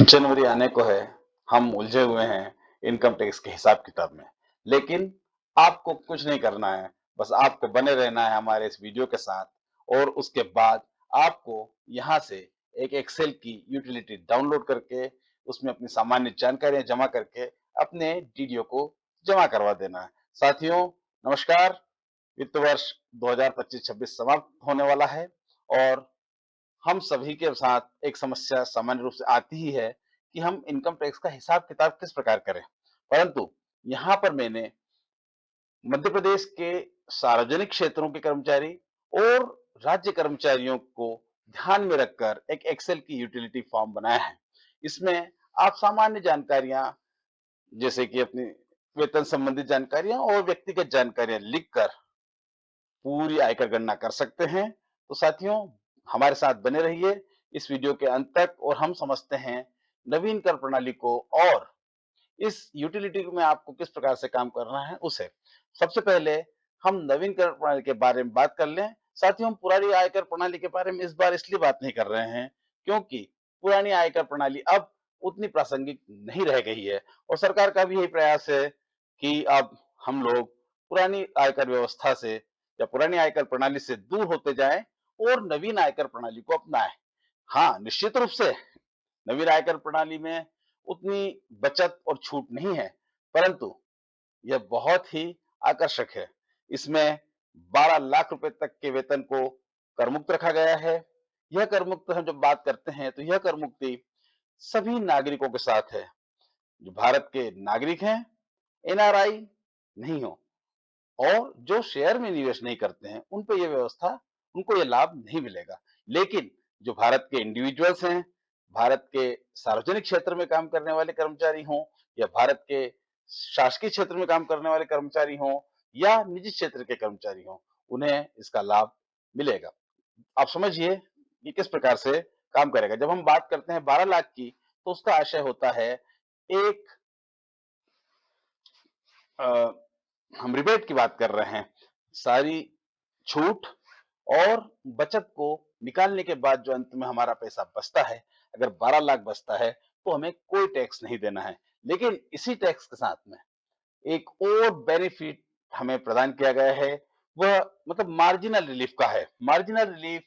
जनवरी आने को है, हम उलझे हुए हैं इनकम टैक्स के हिसाब किताब में। लेकिन आपको कुछ नहीं करना है, बस आपको बने रहना है हमारे इस वीडियो के साथ और उसके बाद आपको यहाँ से एक एक्सेल की यूटिलिटी डाउनलोड करके उसमें अपनी सामान्य जानकारियाँ जमा करके अपने डीडीओ को जमा करवा देना है। साथियों, नमस्कार। वित्त वर्ष 2025-26 समाप्त होने वाला है और हम सभी के साथ एक समस्या सामान्य रूप से आती ही है कि हम इनकम टैक्स का हिसाब किताब किस प्रकार करें। परंतु यहाँ पर मैंने मध्य प्रदेश के सार्वजनिक क्षेत्रों के कर्मचारी और राज्य कर्मचारियों को ध्यान में रखकर एक एक्सेल की यूटिलिटी फॉर्म बनाया है। इसमें आप सामान्य जानकारियां जैसे कि अपनी वेतन संबंधित जानकारियां और व्यक्तिगत जानकारियां लिखकर पूरी आयकर गणना कर सकते हैं। तो साथियों, हमारे साथ बने रहिए इस वीडियो के अंत तक और हम समझते हैं नवीन कर प्रणाली को और इस यूटिलिटी में आपको किस प्रकार से काम करना है उसे। सबसे पहले हम नवीन कर प्रणाली के बारे में बात कर लें। साथियों, हम पुरानी आयकर प्रणाली के बारे में इस बार इसलिए बात नहीं कर रहे हैं क्योंकि पुरानी आयकर प्रणाली अब उतनी प्रासंगिक नहीं रह गई है और सरकार का भी यही प्रयास है कि अब हम लोग पुरानी आयकर व्यवस्था से या पुरानी आयकर प्रणाली से दूर होते जाएं और नवीन आयकर प्रणाली को अपनाएं। हाँ, निश्चित रूप से नवीन आयकर प्रणाली में उतनी बचत और छूट नहीं है, परंतु यह बहुत ही आकर्षक है। इसमें 12 लाख रुपए तक के वेतन को करमुक्त रखा गया है। यह करमुक्त हम जब बात करते हैं तो यह करमुक्ति सभी नागरिकों के साथ है जो भारत के नागरिक हैं, एनआरआई नहीं हो और जो शेयर में निवेश नहीं करते हैं उन पे ये व्यवस्था उनको ये लाभ नहीं मिलेगा। लेकिन जो भारत के इंडिविजुअल्स हैं, भारत के सार्वजनिक क्षेत्र में काम करने वाले कर्मचारी हों या भारत के शासकीय क्षेत्र में काम करने वाले कर्मचारी हों या निजी क्षेत्र के कर्मचारी हों, उन्हें इसका लाभ मिलेगा। आप समझिए कि किस प्रकार से काम करेगा। जब हम बात करते हैं 12 लाख की तो उसका आशय होता है एक अ, हम रिबेट की बात कर रहे हैं। सारी छूट और बचत को निकालने के बाद जो अंत में हमारा पैसा बचता है, अगर 12 लाख बचता है तो हमें कोई टैक्स नहीं देना है। लेकिन इसी टैक्स के साथ में एक और बेनिफिट हमें प्रदान किया गया है, वह मतलब मार्जिनल रिलीफ का है। मार्जिनल रिलीफ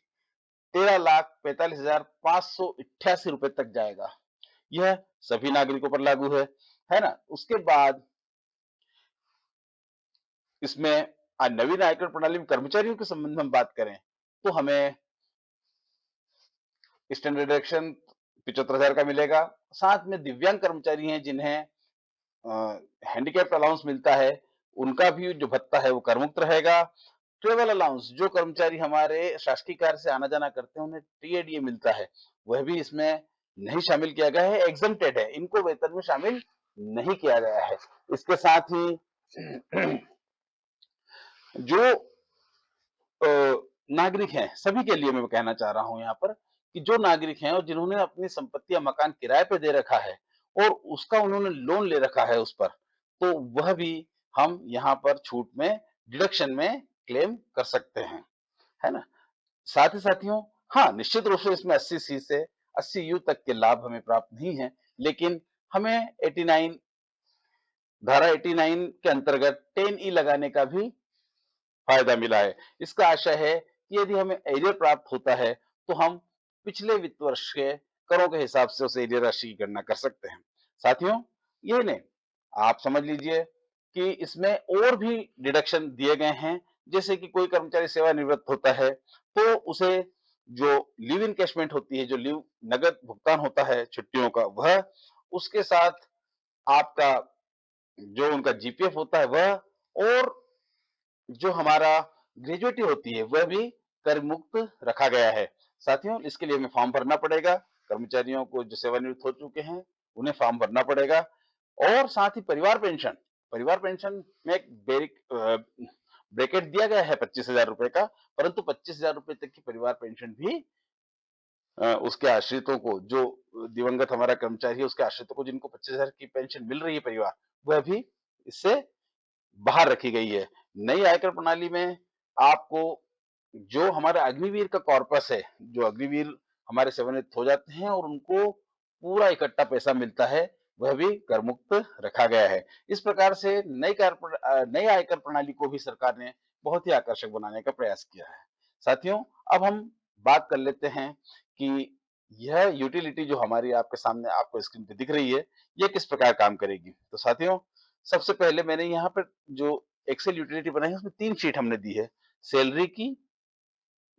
13,45,588 रुपए तक जाएगा। यह सभी नागरिकों पर लागू है ना? उसके बाद इसमें नवीन आयकर प्रणाली में कर्मचारियों के संबंध में हम बात करें तो हमें स्टैंडर्ड डिडक्शन 75,000 का मिलेगा। साथ में दिव्यांग कर्मचारी हैं जिन्हें हैंडीकैप अलाउंस मिलता है, उनका भी जो भत्ता है वो करमुक्त रहेगा। ट्रेवल अलाउंस जो कर्मचारी हमारे शासकीय कार्य से आना जाना करते हैं उन्हें टीएडीए मिलता है, वह भी इसमें नहीं शामिल किया गया है, एग्जम्प्टेड है, इनको वेतन में शामिल नहीं किया गया है। इसके साथ ही जो नागरिक हैं, सभी के लिए मैं कहना चाह रहा हूँ यहाँ पर कि जो नागरिक हैं और जिन्होंने अपनी संपत्ति या मकान किराए पे दे रखा है और उसका उन्होंने लोन ले रखा है उस पर, तो वह भी हम यहाँ पर छूट में डिडक्शन में क्लेम कर सकते हैं, है ना? साथ ही साथियों, हाँ, निश्चित रूप से इसमें 80 सी से 80 यू तक के लाभ हमें प्राप्त नहीं है, लेकिन हमें 89 धारा 89 के अंतर्गत 10 ई लगाने का भी फायदा मिला है। इसका आशय है कि यदि हमें एरियर प्राप्त होता है तो हम पिछले वित्त वर्ष के करों के हिसाब से उस एरियर राशि की गणना कर सकते हैं। साथियों, ये नहीं, आप समझ लीजिए कि इसमें और भी डिडक्शन दिए गए हैं। जैसे कि कोई कर्मचारी सेवानिवृत्त होता है तो उसे जो लीव इनकैशमेंट होती है, जो लीव नगद भुगतान होता है छुट्टियों का, वह उसके साथ आपका जो उनका जीपीएफ होता है वह और जो हमारा ग्रेजुएटी होती है वह भी कर मुक्त रखा गया है। साथियों, इसके लिए हमें फॉर्म भरना पड़ेगा। कर्मचारियों को जो सेवानिवृत्त हो चुके हैं उन्हें फॉर्म भरना पड़ेगा और साथ ही परिवार पेंशन में एक ब्रैकेट दिया गया है 25,000 रुपए का, परंतु 25,000 रुपए तक की परिवार पेंशन भी उसके आश्रितों को, जो दिवंगत हमारा कर्मचारी है उसके आश्रितों को जिनको 25,000 की पेंशन मिल रही है परिवार, वह भी इससे बाहर रखी गई है। नई आयकर प्रणाली में आपको जो हमारा अग्निवीर का कॉर्पस है, जो अग्निवीर हमारे सेवानिवृत्त हो जाते हैं और उनको पूरा इकट्ठा पैसा मिलता है, वह भी कर मुक्त रखा गया है। इस प्रकार से नई आयकर प्रणाली को भी सरकार ने बहुत ही आकर्षक बनाने का प्रयास किया है। साथियों, अब हम बात कर लेते हैं कि यह यूटिलिटी जो हमारी आपके सामने आपको स्क्रीन पे दिख रही है, ये किस प्रकार काम करेगी। तो साथियों, सबसे पहले मैंने यहाँ पर जो एक्सेल यूटिलिटी बनाई है, उसमें 3 शीट हमने दी है। सैलरी की,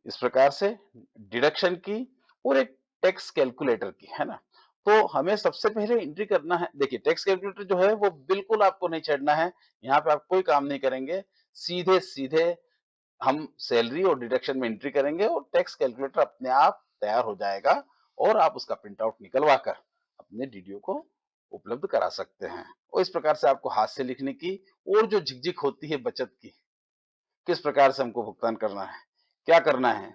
इस प्रकार से डिडक्शन की और एक टैक्स कैलकुलेटर की, है ना? तो हमें सबसे पहले एंट्री करना है। देखिए, टैक्स कैलकुलेटर जो है वो बिल्कुल आपको नहीं छेड़ना है, यहाँ पे आप कोई काम नहीं करेंगे। सीधे-सीधे हम सैलरी और डिडक्शन में एंट्री करेंगे और टैक्स कैलकुलेटर अपने आप तैयार हो जाएगा और आप उसका प्रिंट आउट निकलवा कर अपने डीडीओ को उपलब्ध करा सकते हैं। और इस प्रकार से आपको हाथ से लिखने की और जो झिकझिक होती है बचत की, किस प्रकार से हमको भुगतान करना है, क्या करना है,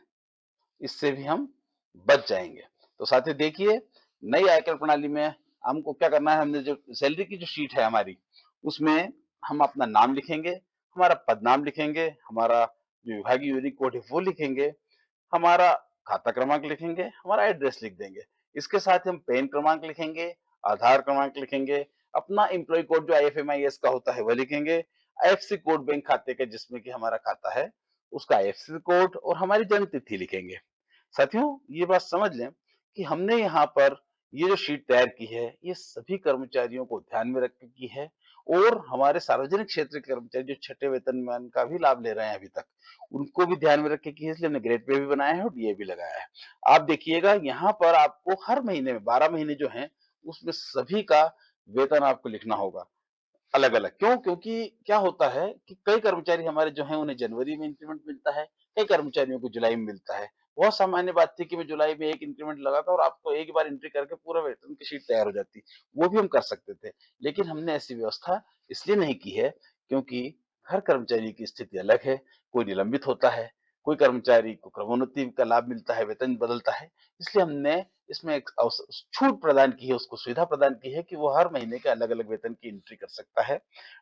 इससे भी हम बच जाएँगे। तो साथियों देखिए, नई आयकर प्रणाली में हमको क्या करना है, हमने जो सैलरी की जो शीट है हमारी, उसमें हम अपना नाम लिखेंगे, हमारा पदनाम लिखेंगे, हमारा जो विभागीय यूनिक कोड है वो लिखेंगे, हमारा खाता क्रमांक लिखेंगे, हमारा एड्रेस लिख देंगे। इसके साथ ही हम पैन क्रमांक लिखेंगे, आधार क्रमांक लिखेंगे, अपना एम्प्लॉयी कोड जो आईएफएमआईएस का होता है वह लिखेंगे, आईएफएससी कोड बैंक खाते का जिसमें कि हमारा खाता है, उसका आईएफएससी कोड और हमारी जन्म तिथि लिखेंगे। साथियों, ये बात समझ लें कि हमने यहाँ पर ये जो शीट तैयार की है, ये सभी कर्मचारियों को ध्यान में रख के की है और हमारे सार्वजनिक क्षेत्र के कर्मचारी जो छठे वेतनमान का भी लाभ ले रहे हैं अभी तक, उनको भी ध्यान में रख के की है, इसलिए हमने ग्रेड पे भी बनाया है और डीए भी लगाया है। आप देखिएगा यहाँ पर आपको हर महीने में 12 महीने जो हैं, उसमें सभी का वेतन आपको लिखना होगा। अलग-अलग क्यों? क्योंकि क्या होता है कि कई कर्मचारी हमारे जो हैं उन्हें जनवरी में इंक्रीमेंट मिलता है, कई कर्मचारियों को जुलाई में मिलता है। बहुत सामान्य बात थी कि मैं जुलाई में 1 इंक्रीमेंट लगाता और आपको एक ही बार एंट्री करके पूरा वेतन की शीट तैयार हो जाती। वो भी हम कर सकते थे, लेकिन हमने ऐसी व्यवस्था इसलिए नहीं की है क्योंकि हर कर्मचारी की स्थिति अलग है, कोई निलंबित होता है, कोई कर्मचारी को क्रमोन्नति का लाभ मिलता है, वेतन बदलता है। इसलिए हमने इसमें एक छूट प्रदान की है, उसको सुविधा प्रदान की है कि वो हर महीने के अलग-अलग वेतन की एंट्री कर सकता है।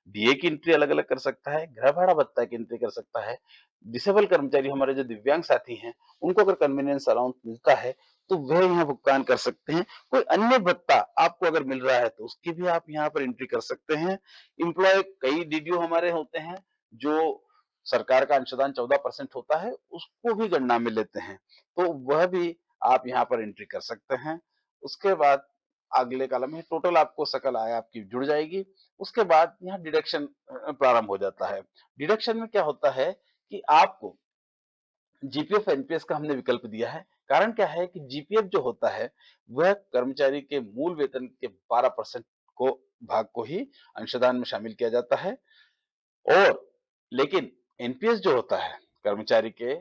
डीए की एंट्री अलग-अलग कर सकता है, गृह भाड़ा भत्ता की एंट्री कर सकता है। डिसेबल कर्मचारी हमारे जो दिव्यांग साथी हैं, उनको अगर कन्वीनियंस अलाउंस मिलता है, तो वह यहाँ भुगतान कर सकते हैं। कोई अन्य भत्ता आपको अगर मिल रहा है, तो उसकी भी आप यहाँ पर एंट्री कर सकते हैं। एम्प्लॉयी कई डीडीओ हमारे होते हैं, जो सरकार का अंशदान 14% होता है, उसको भी गणना में लेते हैं। तो वह भी आप यहाँ पर एंट्री कर सकते हैं। उसके बाद अगले कॉलम में टोटल आपको सकल आय आपकी जुड़ जाएगी। उसके बाद यहाँ डिडक्शन प्रारंभ हो जाता है। डिडक्शन में क्या होता है कि आपको जीपीएफ एनपीएस का हमने विकल्प दिया है। कारण क्या है कि जीपीएफ जो होता है, वह कर्मचारी के मूल वेतन के 12% को भाग को ही अंशदान में शामिल किया जाता है और लेकिन एनपीएस जो होता है, कर्मचारी के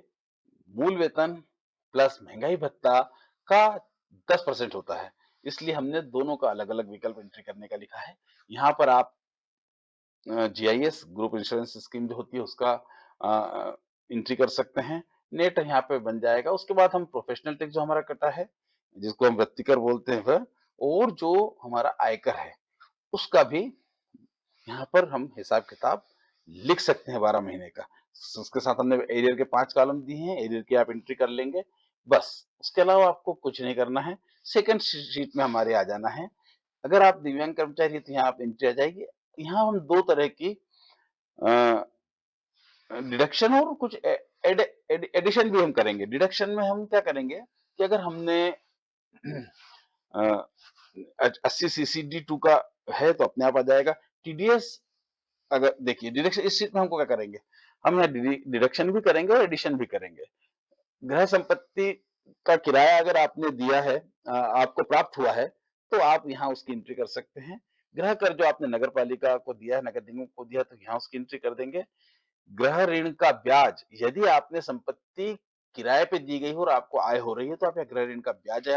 मूल वेतन प्लस महंगाई भत्ता का 10% होता है। इसलिए हमने दोनों का अलग-अलग विकल्प एंट्री करने का लिखा है। यहाँ पर आप जीआईएस ग्रुप इंश्योरेंस स्कीम जो होती है उसका एंट्री कर सकते हैं। नेट यहाँ पे बन जाएगा। उसके बाद हम प्रोफेशनल टैक्स जो हमारा कटा है, जिसको हम व्यक्तिकर बोलते हैं वह और जो हमारा आयकर है, उसका भी यहाँ पर हम हिसाब-किताब लिख सकते हैं 12 महीने का। उसके साथ हमने एरियर के 5 कॉलम दिए हैं, एरियर की आप एंट्री कर लेंगे, बस। उसके अलावा आपको कुछ नहीं करना है। सेकंड शीट में हमारे आ जाना है। अगर आप दिव्यांग कर्मचारी हैं तो यहाँ आप एंट्री आ जाएगी। यहाँ हम 2 तरह की अ, डिडक्शन और कुछ ए एड एड एडिशन भी हम करेंगे। डिडक्शन में हम क्या करेंगे कि अगर हमने अ, 80 सीसीडी 2 का है तो अपने आप आ जाएगा। टीडीएस अगर देखिए डिडक्शन इस चीज़ में हमको क्या करेंगे, हम यहाँ डिडक्शन भी करेंगे और एडिशन भी करेंगे। गृह संपत्ति का किराया अगर आपने दिया है आपको प्राप्त हुआ है, तो आप यहाँ उसकी एंट्री कर सकते हैं। गृह कर जो आपने नगर पालिका को दिया है, नगर निगम को दिया है, तो यहाँ उसकी एंट्री कर देंगे। गृह ऋण का ब्याज यदि आपने संपत्ति किराए पे दी गई हो और आपको आय हो रही है, तो आप यहाँ गृह ऋण का ब्याज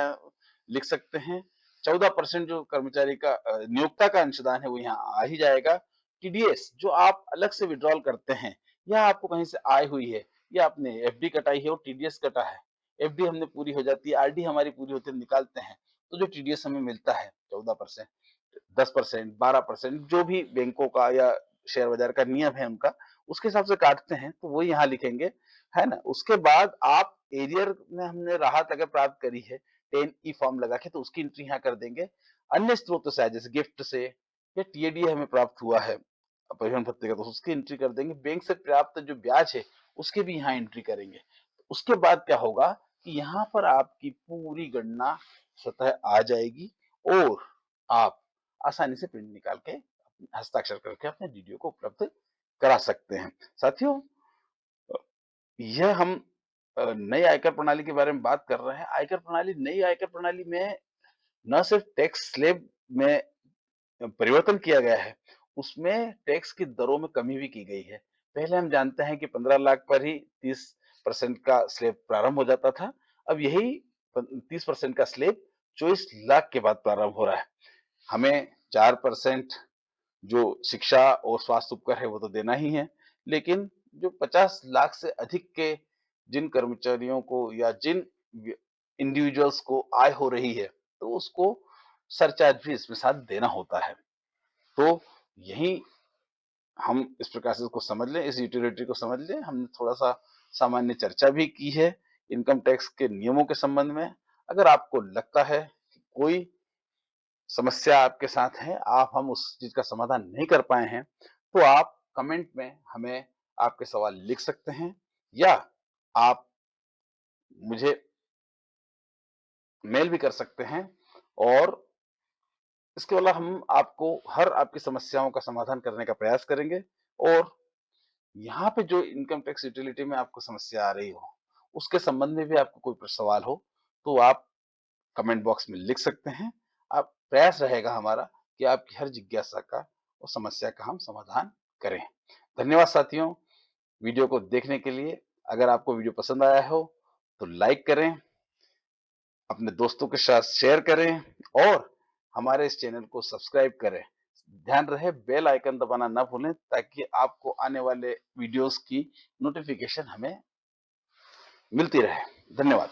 लिख सकते हैं। 14% जो कर्मचारी का नियोक्ता का अंशदान है, वो यहाँ आ ही जाएगा। टीडीएस जो आप अलग से विथड्रॉल करते हैं, या आपको कहीं से आय हुई है, या आपने एफडी कटाई है और टीडीएस कटा है। एफडी हमने पूरी हो जाती है, आरडी हमारी पूरी होती है, निकालते हैं, तो जो टीडीएस हमें मिलता है 14%, 10%, 12% जो भी बैंकों का या शेयर बाजार का नियम है उनका, उसके हिसाब से काटते हैं, तो वो यहाँ लिखेंगे, है ना? उसके बाद आप एरियर में हमने राहत अगर प्राप्त करी है, 10 ई फॉर्म लगा के, तो उसकी एंट्री यहाँ कर देंगे। अन्य स्रोतों से आए जैसे गिफ्ट से या टीएडीए हमें प्राप्त हुआ है परिवहन भत्ते का, तो उसकी एंट्री कर देंगे। बैंक से प्राप्त जो ब्याज है उसके भी यहाँ एंट्री करेंगे। उसके बाद क्या होगा कि यहाँ पर आपकी पूरी गणना स्वतः आ जाएगी और आप आसानी से प्रिंट निकाल के हस्ताक्षर करके अपने डीडीओ को उपलब्ध करा सकते हैं। साथियों, यह हम नई आयकर प्रणाली के बारे में बात कर रहे हैं। आयकर प्रणाली, नई आयकर प्रणाली में न सिर्फ टैक्स स्लैब में परिवर्तन किया गया है, उसमें टैक्स की दरों में कमी भी की गई है। पहले हम जानते हैं कि 15 लाख पर ही 30% का स्लैब प्रारंभ हो जाता था। अब यही 30% का स्लैब 24 लाख के बाद प्रारंभ हो रहा है। हमें 4% जो शिक्षा और स्वास्थ्य उपकर है वो तो देना ही है, लेकिन जो 50 लाख से अधिक के जिन कर्मचारियों को या जिन इंडिविजुअल्स को आय हो रही है, तो उसको सरचार्ज भी इसमें साथ देना होता है। तो यही हम इस प्रकार से इसको समझ लें, इस यूटिलिटी को समझ लें। हमने थोड़ा-सा सामान्य चर्चा भी की है इनकम टैक्स के नियमों के संबंध में। अगर आपको लगता है कि कोई समस्या आपके साथ है, आप हम उस चीज़ का समाधान नहीं कर पाए हैं, तो आप कमेंट में हमें आपके सवाल लिख सकते हैं या आप मुझे मेल भी कर सकते हैं और इसके अलावा हम आपको हर आपकी समस्याओं का समाधान करने का प्रयास करेंगे। और यहाँ पे जो इनकम टैक्स यूटिलिटी में आपको समस्या आ रही हो, उसके संबंध में भी आपको कोई सवाल हो, तो आप कमेंट बॉक्स में लिख सकते हैं। आप प्रयास रहेगा हमारा कि आपकी हर जिज्ञासा का और समस्या का हम समाधान करें। धन्यवाद साथियों, वीडियो को देखने के लिए। अगर आपको वीडियो पसंद आया हो, तो लाइक करें, अपने दोस्तों के साथ शेयर करें और हमारे इस चैनल को सब्सक्राइब करें। ध्यान रहे बेल आइकन दबाना ना भूलें ताकि आपको आने वाले वीडियोस की नोटिफिकेशन हमें मिलती रहे। धन्यवाद।